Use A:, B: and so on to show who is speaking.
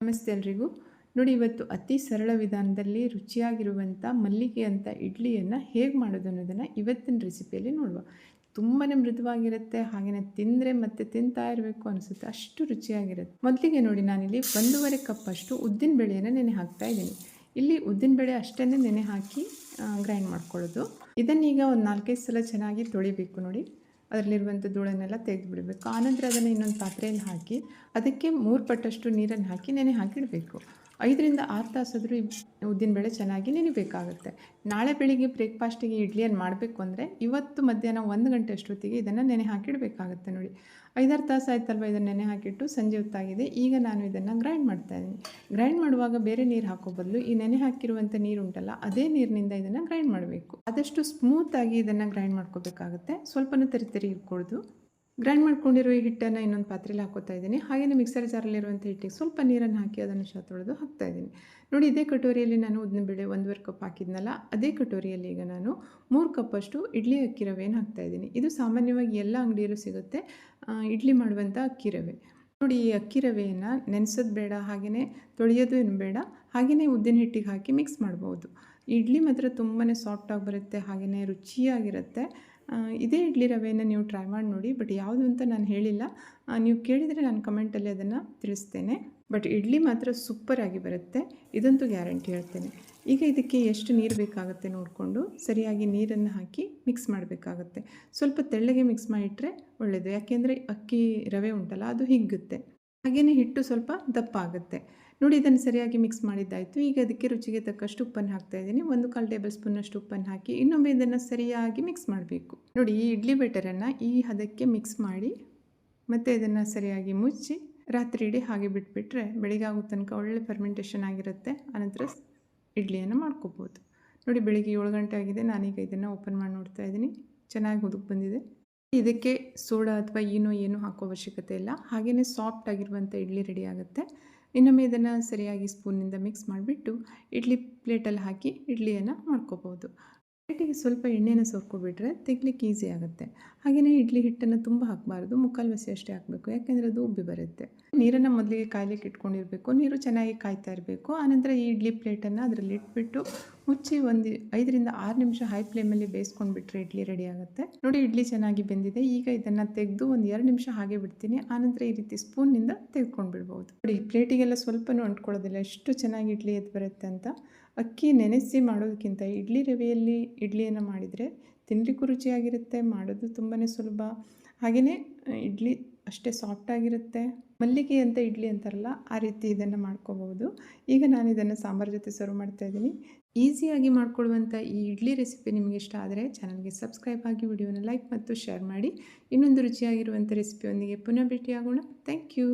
A: ನಮಸ್ತೆ ಎಲ್ರಿಗೂ. ನೋಡಿ, ಇವತ್ತು ಅತಿ ಸರಳ ವಿಧಾನದಲ್ಲಿ ರುಚಿಯಾಗಿರುವಂಥ ಮಲ್ಲಿಗೆ ಅಂತ ಇಡ್ಲಿಯನ್ನು ಹೇಗೆ ಮಾಡೋದು ಅನ್ನೋದನ್ನು ಇವತ್ತಿನ ರೆಸಿಪಿಯಲ್ಲಿ ನೋಡುವ. ತುಂಬಾ ಮೃದುವಾಗಿರುತ್ತೆ, ಹಾಗೆಯೇ ತಿಂದರೆ ಮತ್ತೆ ತಿಂತಾ ಇರಬೇಕು ಅನಿಸುತ್ತೆ, ಅಷ್ಟು ರುಚಿಯಾಗಿರುತ್ತೆ. ಮೊದಲಿಗೆ ನೋಡಿ, ನಾನಿಲ್ಲಿ 1.5 ಕಪ್ಪಷ್ಟು ಉದ್ದಿನ ಬೇಳೆಯನ್ನು ನೆನೆ ಹಾಕ್ತಾ ಇದ್ದೀನಿ. ಇಲ್ಲಿ ಉದ್ದಿನ ಬೇಳೆ ಅಷ್ಟೇ ನೆನೆ ಹಾಕಿ ಗ್ರೈಂಡ್ ಮಾಡ್ಕೊಳ್ಳೋದು. ಇದನ್ನೀಗ ಒಂದು 4-5 ಸಲ ಚೆನ್ನಾಗಿ ತೊಳಿಬೇಕು. ನೋಡಿ, ಅದರಲ್ಲಿರುವಂಥ ಧೂಳನ್ನೆಲ್ಲ ತೆಗೆದು ಬಿಡಬೇಕು. ಆನಂತರ ಅದನ್ನು ಇನ್ನೊಂದು ಪಾತ್ರೆಯಲ್ಲಿ ಹಾಕಿ ಅದಕ್ಕೆ 3 ಪಟ್ಟಷ್ಟು ನೀರನ್ನು ಹಾಕಿ ನೆನೆ ಹಾಕಿಡಬೇಕು. 5ರಿಂದ 6 ತಾಸಾದರೂ ಉದ್ದಿನಬೇಳೆ ಚೆನ್ನಾಗಿ ನೆನೆಬೇಕಾಗುತ್ತೆ. ನಾಳೆ ಬೆಳಿಗ್ಗೆ ಬ್ರೇಕ್ಫಾಸ್ಟಿಗೆ ಇಡ್ಲಿಯನ್ನು ಮಾಡಬೇಕು ಅಂದರೆ ಇವತ್ತು ಮಧ್ಯಾಹ್ನ 1 ಗಂಟೆ ಅಷ್ಟೊತ್ತಿಗೆ ಇದನ್ನು ನೆನೆ ಹಾಕಿಡಬೇಕಾಗುತ್ತೆ. ನೋಡಿ, 5-6 ತಾಸು ಆಯ್ತಲ್ವ ಇದನ್ನು ನೆನೆ ಹಾಕಿಟ್ಟು ಸಂಜೆ ಹೊತ್ತಾಗಿದೆ. ಈಗ ನಾನು ಇದನ್ನು ಗ್ರೈಂಡ್ ಮಾಡ್ತಾಯಿದ್ದೀನಿ. ಗ್ರೈಂಡ್ ಮಾಡುವಾಗ ಬೇರೆ ನೀರು ಹಾಕೋ ಬದಲು ಈ ನೆನೆ ಹಾಕಿರುವಂಥ ನೀರು ಉಂಟಲ್ಲ, ಅದೇ ನೀರಿನಿಂದ ಇದನ್ನು ಗ್ರೈಂಡ್ ಮಾಡಬೇಕು. ಆದಷ್ಟು ಸ್ಮೂತಾಗಿ ಇದನ್ನು ಗ್ರೈಂಡ್ ಮಾಡ್ಕೋಬೇಕಾಗುತ್ತೆ. ಸ್ವಲ್ಪನೂ ತರಿ ಇಟ್ಕೊಳ್ದು. ಗ್ರೈಂಡ್ ಮಾಡ್ಕೊಂಡಿರೋ ಈ ಹಿಟ್ಟನ್ನು ಇನ್ನೊಂದು ಪಾತ್ರೆಯಲ್ಲಿ ಹಾಕೋತಾ ಇದ್ದೀನಿ. ಹಾಗೆಯೇ ಮಿಕ್ಸರ್ ಜಾರಲ್ಲಿರುವಂಥ ಹಿಟ್ಟಿಗೆ ಸ್ವಲ್ಪ ನೀರನ್ನು ಹಾಕಿ ಅದನ್ನು ತೊಳೆದು ಹಾಕ್ತಾ ಇದ್ದೀನಿ. ನೋಡಿ, ಇದೇ ಕಟೋರಿಯಲ್ಲಿ ನಾನು ಉದ್ದಿನಬೇಳೆ 1.5 ಕಪ್ ಹಾಕಿದ್ನಲ್ಲ, ಅದೇ ಕಟೋರಿಯಲ್ಲಿ ಈಗ ನಾನು 3 ಕಪ್ಪಷ್ಟು ಇಡ್ಲಿ ಅಕ್ಕಿ ರವೆಯನ್ನು ಹಾಕ್ತಾಯಿದ್ದೀನಿ. ಇದು ಸಾಮಾನ್ಯವಾಗಿ ಎಲ್ಲ ಅಂಗಡಿಯಲ್ಲೂ ಸಿಗುತ್ತೆ, ಇಡ್ಲಿ ಮಾಡುವಂಥ ಅಕ್ಕಿ ರವೆ. ನೋಡಿ, ಈ ಅಕ್ಕಿ ರವೆಯನ್ನು ನೆನೆಸೋದು ಬೇಡ, ಹಾಗೆಯೇ ತೊಳೆಯೋದು ಏನು ಬೇಡ, ಹಾಗೆಯೇ ಉದ್ದಿನ ಹಿಟ್ಟಿಗೆ ಹಾಕಿ ಮಿಕ್ಸ್ ಮಾಡ್ಬೋದು. ಇಡ್ಲಿ ಮಾತ್ರ ತುಂಬಾ ಸಾಫ್ಟಾಗಿ ಬರುತ್ತೆ, ಹಾಗೆಯೇ ರುಚಿಯಾಗಿರುತ್ತೆ. ಇದೇ ಇಡ್ಲಿ ರವೆಯನ್ನು ನೀವು ಟ್ರೈ ಮಾಡಿ ನೋಡಿ. ಬಟ್ ಯಾವುದು ಅಂತ ನಾನು ಹೇಳಿಲ್ಲ, ನೀವು ಕೇಳಿದರೆ ನಾನು ಕಮೆಂಟಲ್ಲಿ ಅದನ್ನು ತಿಳಿಸ್ತೇನೆ. ಬಟ್ ಇಡ್ಲಿ ಮಾತ್ರ ಸೂಪರಾಗಿ ಬರುತ್ತೆ, ಇದಂತೂ ಗ್ಯಾರಂಟಿ ಹೇಳ್ತೇನೆ. ಈಗ ಇದಕ್ಕೆ ಎಷ್ಟು ನೀರು ಬೇಕಾಗುತ್ತೆ ನೋಡಿಕೊಂಡು ಸರಿಯಾಗಿ ನೀರನ್ನು ಹಾಕಿ ಮಿಕ್ಸ್ ಮಾಡಬೇಕಾಗುತ್ತೆ. ಸ್ವಲ್ಪ ತೆಳ್ಳಗೆ ಮಿಕ್ಸ್ ಮಾಡಿಟ್ರೆ ಒಳ್ಳೆಯದು, ಯಾಕೆಂದರೆ ಅಕ್ಕಿ ರವೆ ಉಂಟಲ್ಲ ಅದು ಹಿಗ್ಗುತ್ತೆ, ಹಾಗೆಯೇ ಹಿಟ್ಟು ಸ್ವಲ್ಪ ದಪ್ಪ ಆಗುತ್ತೆ. ನೋಡಿ, ಇದನ್ನು ಸರಿಯಾಗಿ ಮಿಕ್ಸ್ ಮಾಡಿದ್ದಾಯಿತು. ಈಗ ಅದಕ್ಕೆ ರುಚಿಗೆ ತಕ್ಕಷ್ಟು ಉಪ್ಪನ್ನು ಹಾಕ್ತಾಯಿದ್ದೀನಿ. 1 ಟೇಬಲ್ ಸ್ಪೂನಷ್ಟು ಉಪ್ಪನ್ನು ಹಾಕಿ ಇನ್ನೊಮ್ಮೆ ಇದನ್ನು ಸರಿಯಾಗಿ ಮಿಕ್ಸ್ ಮಾಡಬೇಕು. ನೋಡಿ, ಈ ಇಡ್ಲಿ ಬ್ಯಾಟರನ್ನು ಈ ಹದಕ್ಕೆ ಮಿಕ್ಸ್ ಮಾಡಿ ಮತ್ತು ಇದನ್ನು ಸರಿಯಾಗಿ ಮುಚ್ಚಿ ರಾತ್ರಿ ಇಡೀ ಹಾಗೆ ಬಿಟ್ಬಿಟ್ರೆ ಬೆಳಿಗ್ಗೆ ಆಗೋ ತನಕ ಒಳ್ಳೆ ಫರ್ಮೆಂಟೇಷನ್ ಆಗಿರುತ್ತೆ. ಆನಂತರ ಇಡ್ಲಿಯನ್ನು ಮಾಡ್ಕೋಬೋದು. ನೋಡಿ, ಬೆಳಿಗ್ಗೆ 7 ಗಂಟೆ ಆಗಿದೆ. ನಾನೀಗ ಇದನ್ನು ಓಪನ್ ಮಾಡಿ ನೋಡ್ತಾ ಇದ್ದೀನಿ. ಚೆನ್ನಾಗಿ ಹುದುಗ್ ಬಂದಿದೆ. ಇದಕ್ಕೆ ಸೋಡಾ ಅಥವಾ ಏನೂ ಹಾಕೋ ಅವಶ್ಯಕತೆ ಇಲ್ಲ, ಹಾಗೆಯೇ ಸಾಫ್ಟ್ ಆಗಿರುವಂಥ ಇಡ್ಲಿ ರೆಡಿ ಆಗುತ್ತೆ. ಇನ್ನೊಮ್ಮೆ ಇದನ್ನು ಸರಿಯಾಗಿ ಸ್ಪೂನಿಂದ ಮಿಕ್ಸ್ ಮಾಡಿಬಿಟ್ಟು ಇಡ್ಲಿ ಪ್ಲೇಟಲ್ಲಿ ಹಾಕಿ ಇಡ್ಲಿಯನ್ನು ಮಾಡ್ಕೋಬೋದು. ಪ್ಲೇಟಿಗೆ ಸ್ವಲ್ಪ ಎಣ್ಣೆನ ಸೋರ್ಕೊಬಿಟ್ರೆ ತೆಗಿಲಿಕ್ಕೆ ಈಸಿ ಆಗುತ್ತೆ. ಹಾಗೆಯೇ ಇಡ್ಲಿ ಹಿಟ್ಟನ್ನು ತುಂಬ ಹಾಕಬಾರ್ದು, 3/4 ವಾಸಿ ಅಷ್ಟೇ ಹಾಕಬೇಕು, ಯಾಕೆಂದರೆ ಅದು ಉಬ್ಬಿ ಬರುತ್ತೆ. ನೀರನ್ನು ಮೊದಲಿಗೆ ಕಾಯ್ಲಿಕ್ಕೆ ಇಟ್ಕೊಂಡಿರಬೇಕು. ನೀರು ಚೆನ್ನಾಗಿ ಕಾಯ್ತಾ ಇರಬೇಕು. ಆನಂತರ ಈ ಇಡ್ಲಿ ಪ್ಲೇಟನ್ನು ಅದರಲ್ಲಿ ಇಟ್ಬಿಟ್ಟು ಮುಚ್ಚಿ 5ರಿಂದ 6 ನಿಮಿಷ ಹೈ ಫ್ಲೇಮಲ್ಲಿ ಬೇಯಿಸ್ಕೊಂಡು ಬಿಟ್ಟರೆ ಇಡ್ಲಿ ರೆಡಿ ಆಗುತ್ತೆ. ನೋಡಿ, ಇಡ್ಲಿ ಚೆನ್ನಾಗಿ ಬೆಂದಿದೆ. ಈಗ ಇದನ್ನು ತೆಗೆದು 2 ನಿಮಿಷ ಹಾಗೆ ಬಿಡ್ತೀನಿ. ಆನಂತರ ಈ ರೀತಿ ಸ್ಪೂನ್ನಿಂದ ತೆಗೆದುಕೊಂಡು ಬಿಡ್ಬೋದು. ನೋಡಿ, ಪ್ಲೇಟಿಗೆಲ್ಲ ಸ್ವಲ್ಪನೂ ಅಂಟ್ಕೊಳ್ಳೋದಿಲ್ಲ, ಎಷ್ಟು ಚೆನ್ನಾಗಿ ಇಡ್ಲಿ ಎದ್ದು ಬರುತ್ತೆ ಅಂತ. ಅಕ್ಕಿ ನೆನೆಸಿ ಮಾಡೋದಕ್ಕಿಂತ ಇಡ್ಲಿ ರವೆಯಲ್ಲಿ ಇಡ್ಲಿಯನ್ನು ಮಾಡಿದರೆ ತಿನ್ನಲಿಕ್ಕೂ ರುಚಿಯಾಗಿರುತ್ತೆ, ಮಾಡೋದು ತುಂಬಾ ಸುಲಭ, ಹಾಗೆಯೇ ಇಡ್ಲಿ ಅಷ್ಟೇ ಸಾಫ್ಟಾಗಿರುತ್ತೆ. ಮಲ್ಲಿಗೆ ಅಂತ ಇಡ್ಲಿ ಅಂತಾರಲ್ಲ, ಆ ರೀತಿ ಇದನ್ನು ಮಾಡ್ಕೋಬಹುದು. ಈಗ ನಾನು ಇದನ್ನು ಸಾಂಬಾರು ಜೊತೆ ಸರ್ವ್ ಮಾಡ್ತಾಯಿದ್ದೀನಿ. ಈಸಿಯಾಗಿ ಮಾಡ್ಕೊಳ್ಳುವಂಥ ಈ ಇಡ್ಲಿ ರೆಸಿಪಿ ನಿಮಗೆ ಇಷ್ಟ ಆದರೆ ಚಾನಲ್ಗೆ ಸಬ್ಸ್ಕ್ರೈಬ್ ಆಗಿ, ವಿಡಿಯೋನ ಲೈಕ್ ಮತ್ತು ಶೇರ್ ಮಾಡಿ. ಇನ್ನೊಂದು ರುಚಿಯಾಗಿರುವಂಥ ರೆಸಿಪಿಯೊಂದಿಗೆ ಪುನಃ ಭೇಟಿಯಾಗೋಣ. Thank you.